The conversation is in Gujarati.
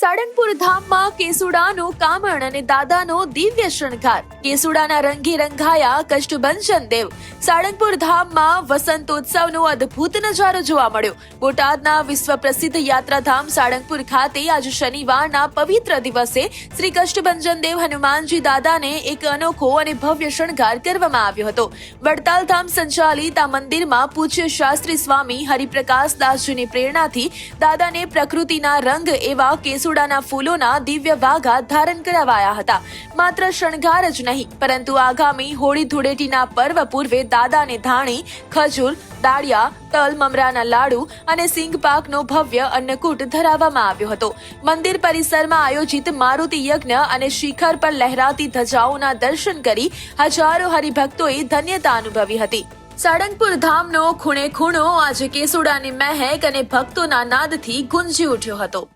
સાળંગપુર ધામમાં કેસુડાનું કામણ અને દાદાનો દિવ્ય શણગાર. કેસુડાના રંગે રંગાયા કષ્ટભંજન દેવ. સાળંગપુર ધામમાં વસંતોત્સવનો અદ્ભુત નજારો જોવા મળ્યો. બોટાદના વિશ્વ પ્રસિદ્ધ યાત્રાધામ સાળંગપુર ખાતે આજે શનિવારના પવિત્ર દિવસે શ્રી કષ્ટભંજન દેવ હનુમાનજી દાદાને એક અનોખો અને ભવ્ય શણગાર કરવામાં આવ્યો હતો. વડતાલ ધામ સંચાલિત આ મંદિરમાં પૂજ્ય શાસ્ત્રી સ્વામી હરિપ્રકાશ દાસજીની પ્રેરણાથી દાદાને પ્રકૃતિના રંગ એવા કેસુડાના ફૂલોના દિવ્ય વાઘા ધારણ કરાવાયા હતા. માત્ર શણગાર જ નહીં, પરંતુ આગામી હોળી ધૂળેટીના પર્વ પૂર્વે દાદાને ધાણી, ખજૂર, દાળિયા, તલ, મમરાના લાડુ અને સિંગ પાકનો ભવ્ય અન્નકૂટ ધરાવવામાં આવ્યો હતો. મંદિર પરિસરમાં આયોજિત મારુતિ યજ્ઞ અને શિખર પર લહેરાતી ધજાઓના દર્શન કરી હજારો હરિભક્તોએ ધન્યતા અનુભવી હતી. સાળંગપુર ધામનો ખૂણે ખૂણો આજે કેસુડાની મહેક અને ભક્તોના નાદથી ગુંજી ઉઠ્યો હતો.